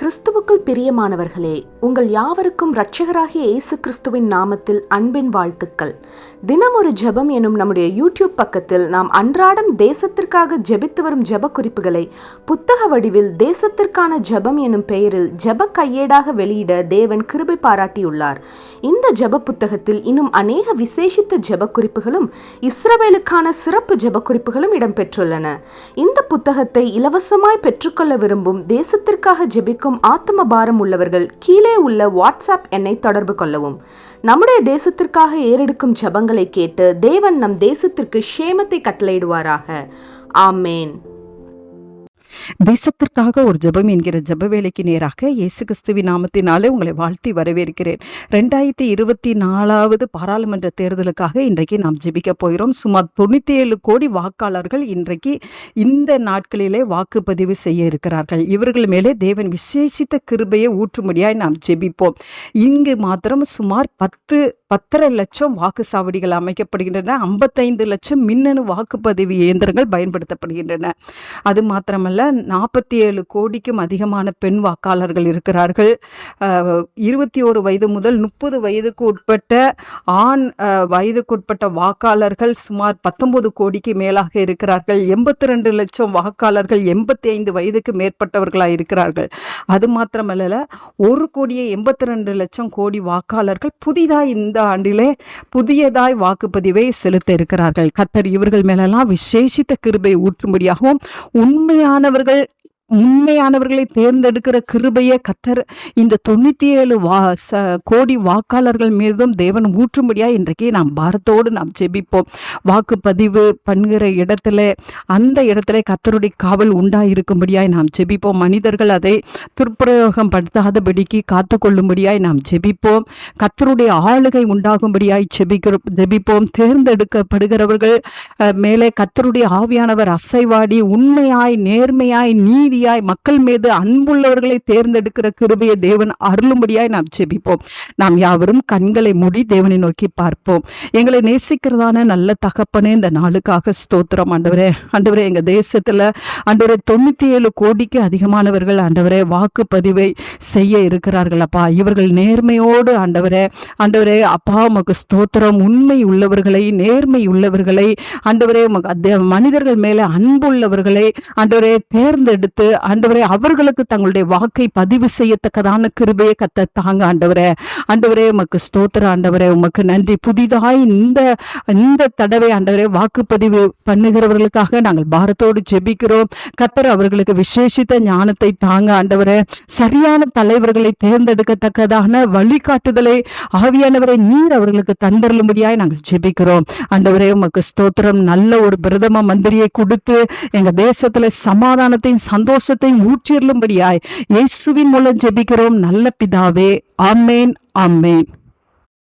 கிறிஸ்துவுக்குள் பிரியமானவர்களே, உங்கள் யாவருக்கும் இரட்சகராகிய இயேசு கிறிஸ்துவின் நாமத்தில் அன்பின் வாழ்த்துக்கள். தினம் ஒரு ஜெபம் எனும் நம்முடைய யூடியூப் பக்கத்தில் நாம் அன்றாடம் தேசத்திற்காக ஜெபித்து வரும் ஜெப குறிப்புகளை புத்தக வடிவில் தேசத்திற்கான ஜெபம் எனும் பெயரில் ஜெப கையேடாக வெளியிட தேவன் கிருபை பாராட்டியுள்ளார். இந்த ஜெப புத்தகத்தில் இன்னும் அநேக விசேஷித்த ஜெப குறிப்புகளும் இஸ்ரவேலுக்கான சிறப்பு ஜெப குறிப்புகளும் இடம்பெற்றுள்ளன. இந்த புத்தகத்தை இலவசமாய் பெற்றுக்கொள்ள விரும்பும் தேசத்திற்காக ஜெபிக்கும் ஆத்ம பாரம் உள்ளவர்கள் கீழே உள்ள வாட்ஸ்அப் எண்ணை தொடர்பு கொள்ளவும். நம்முடைய தேசத்திற்காக ஏறெடுக்கும் ஜெபங்களை கேட்டு தேவன் நம் தேசத்திற்கு க்ஷேமத்தை கட்டளையிடுவாராக. ஆமேன். தேசத்திற்காக ஒரு ஜெபம் என்கிற ஜெப வேலைக்கு நேராக இயேசு கிறிஸ்துவின் நாமத்தினாலே உங்களை வாழ்த்தி வரவேற்கிறேன். 2024 பாராளுமன்ற தேர்தலுக்காக இன்றைக்கு நாம் ஜெபிக்க போகிறோம். சுமார் 97 கோடி வாக்காளர்கள் இன்றைக்கு இந்த நாட்களிலே வாக்குப்பதிவு செய்ய இருக்கிறார்கள். இவர்கள் மேலே தேவன் விசேஷித்த கிருபையை ஊற்றும்படியாய் நாம் ஜெபிப்போம். இங்கு மாத்திரம் சுமார் 10.5 லட்சம் வாக்குச்சாவடிகள் அமைக்கப்படுகின்றன. 55 லட்சம் மின்னணு வாக்குப்பதிவு இயந்திரங்கள் பயன்படுத்தப்படுகின்றன. அது மாத்திரமல்ல, 47 கோடிக்கும் அதிகமான பெண் வாக்காளர்கள் இருக்கிறார்கள். 21 வயது முதல் 30 வயதுக்கு உட்பட்ட ஆண் வயதுக்குட்பட்ட வாக்காளர்கள் சுமார் 19 கோடிக்கு மேலாக இருக்கிறார்கள். 82 லட்சம் வாக்காளர்கள் 85 வயதுக்கு மேற்பட்டவர்களாக இருக்கிறார்கள். அது மாத்திரமல்ல, 1,82 லட்சம் கோடி வாக்காளர்கள் புதிதாய் இந்த ஆண்டிலே புதியதாய் வாக்குப்பதிவை செலுத்த இருக்கிறார்கள். கர்த்தர் இவர்கள் மேலெல்லாம் விசேஷித்த கிருபை ஊற்றும்படியாகவும் உண்மையானவர்களை தேர்ந்தெடுக்கிற கிருபையை கர்த்தர் இந்த 97 கோடி வாக்காளர்கள் மீதும் தேவன் ஊற்றும்படியா இன்றைக்கு நாம் பாரத்தோடு நாம் ஜெபிப்போம். வாக்குப்பதிவு பண்ணுகிற அந்த இடத்துல கர்த்தருடைய காவல் உண்டாயிருக்கும்படியாய் நாம் ஜெபிப்போம். மனிதர்கள் அதை துர்ப்பிரயோகம் படுத்தாதபடிக்கு காத்து கொள்ளும்படியாய் நாம் ஜெபிப்போம். கர்த்தருடைய ஆளுகை உண்டாகும்படியாய் ஜெபிப்போம். தேர்ந்தெடுக்கப்படுகிறவர்கள் மேலே கர்த்தருடைய ஆவியானவர் அசைவாடி உண்மையாய் நேர்மையாய் நீதி மக்கள் மீது அன்புள்ளவர்களை தேர்ந்தெடுக்கிற கிருபையை தேவன் அருளும்படியாய் நாம் ஜெபிப்போம். நாம் யாவரும் கண்களை மூடி தேவனை நோக்கி பார்ப்போம். எங்களை நேசிக்கிறதான நல்ல தகப்பனே, இந்த நாளுக்காக ஸ்தோத்திரம் ஆண்டவரே. ஆண்டவரே, எங்க தேசத்துல ஆண்டவரே 97 கோடிக்கு அதிகமானவர்கள் ஆண்டவரே வாக்குப்பதிவை செய்ய இருக்கிறார்கள். அப்பா, இவர்கள் நேர்மையோடு ஆண்டவரே அப்பா உமக்கு ஸ்தோத்திரம். உண்மை உள்ளவர்களை, நேர்மை உள்ளவர்களை ஆண்டவரே, மனிதர்கள் மேல அன்புள்ளவர்களை ஆண்டவரே தேர்ந்தெடுத்து ஆண்டவரே அவர்களுக்கு தங்களுடைய வாக்கை பதிவு செய்யத்தக்கதான கிருபையை கத்த தாங்க ஆண்டவரே உமக்கு ஸ்தோத்திர ஆண்டவரே, உமக்கு நன்றி. புதிதாய் இந்த தடவை ஆண்டவரே வாக்குப்பதிவு பண்ணுகிறவர்களுக்காக நாங்கள் பாரத்தோடு ஜெபிக்கிறோம். கர்த்தர் அவர்களுக்கு விசேஷித்த ஞானத்தை தாங்க ஆண்டவரே. சரியான தலைவர்களை தேர்ந்தெடுக்கத்தக்கதான வழிகாட்டுதலை ஆவியானவரை நீர் அவர்களுக்கு தந்தருளும்படியாய் நாங்கள் ஜெபிக்கிறோம். ஆண்டவரே உமக்கு ஸ்தோத்திரம். நல்ல ஒரு பிரதம மந்திரியை கொடுத்து எங்க தேசத்துல சமாதானத்தையும் சந்தோஷத்தையும் ஊற்றியருளும்படியாய் இயேசுவின் மூலம் ஜெபிக்கிறோம் நல்ல பிதாவே. ஆமேன், ஆமேன்.